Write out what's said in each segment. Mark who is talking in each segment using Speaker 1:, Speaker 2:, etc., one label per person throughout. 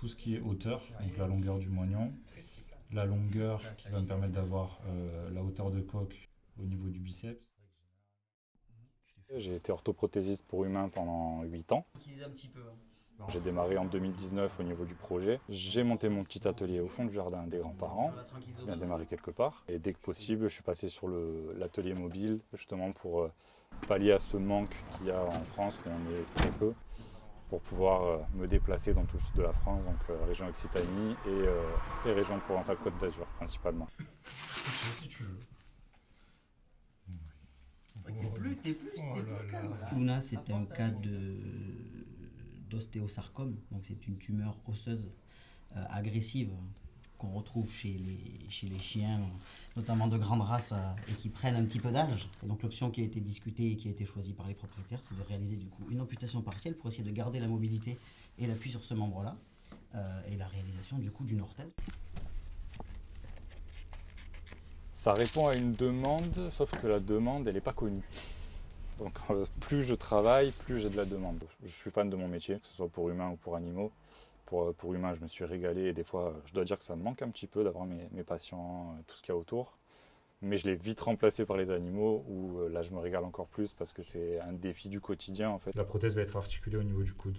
Speaker 1: tout ce qui est hauteur, donc la longueur du moignon, la longueur qui va me permettre d'avoir la hauteur de coque au niveau du biceps.
Speaker 2: J'ai été orthoprothésiste pour humains pendant 8 ans. J'ai démarré en 2019 au niveau du projet. J'ai monté mon petit atelier au fond du jardin des grands-parents. J'ai bien démarré quelque part. Et dès que possible, je suis passé sur l'atelier mobile, justement pour pallier à ce manque qu'il y a en France, où on est très peu, pour pouvoir me déplacer dans tout le sud de la France, donc région Occitanie et région Provence-Alpes-Côte d'Azur principalement.
Speaker 1: Si tu veux.
Speaker 3: T'es plus calme. Luna, c'est un cas d'ostéosarcome, donc c'est une tumeur osseuse agressive qu'on retrouve chez les chiens, notamment de grande race et qui prennent un petit peu d'âge. Et donc l'option qui a été discutée et qui a été choisie par les propriétaires, c'est de réaliser du coup une amputation partielle pour essayer de garder la mobilité et l'appui sur ce membre-là, et la réalisation du coup d'une orthèse.
Speaker 2: Ça répond à une demande, sauf que la demande, elle n'est pas connue. Donc plus je travaille, plus j'ai de la demande. Je suis fan de mon métier, que ce soit pour humains ou pour animaux. Pour humains, je me suis régalé et des fois, je dois dire que ça me manque un petit peu d'avoir mes patients, tout ce qu'il y a autour. Mais je l'ai vite remplacé par les animaux où là, je me régale encore plus parce que c'est un défi du quotidien en fait.
Speaker 1: La prothèse va être articulée au niveau du coude.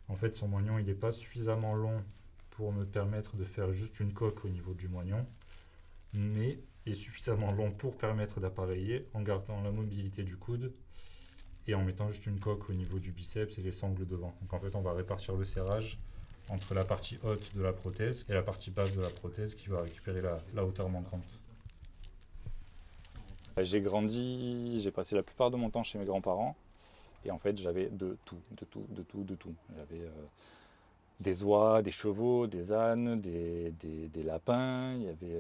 Speaker 1: En fait, son moignon, il n'est pas suffisamment long pour me permettre de faire juste une coque au niveau du moignon, mais est suffisamment long pour permettre d'appareiller en gardant la mobilité du coude et en mettant juste une coque au niveau du biceps et les sangles devant. Donc en fait, on va répartir le serrage entre la partie haute de la prothèse et la partie basse de la prothèse qui va récupérer la hauteur manquante.
Speaker 2: J'ai grandi, j'ai passé la plupart de mon temps chez mes grands-parents et en fait j'avais de tout. J'avais des oies, des chevaux, des ânes, des lapins, il y avait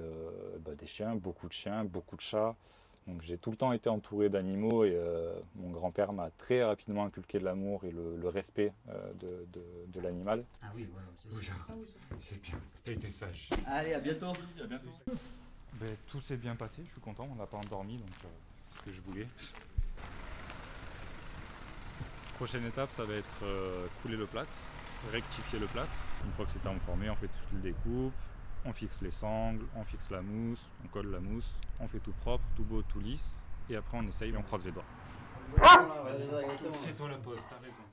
Speaker 2: des chiens, beaucoup de chats. Donc j'ai tout le temps été entouré d'animaux et mon grand-père m'a très rapidement inculqué de l'amour et le respect de l'animal.
Speaker 3: Ah oui, voilà,
Speaker 1: C'est bien, t'as été sage.
Speaker 3: Allez, à bientôt.
Speaker 1: À bientôt. Tout s'est bien passé, je suis content, on n'a pas endormi, donc c'est ce que je voulais. Prochaine étape, ça va être couler le plâtre, rectifier le plâtre. Une fois que c'est formé, on fait toute la découpe, on fixe les sangles, on fixe la mousse, on colle la mousse, on fait tout propre, tout beau, tout lisse, et après on essaye et on croise les doigts.
Speaker 3: Voilà, c'est ça, exactement.
Speaker 1: Fais-toi la pause, t'as raison.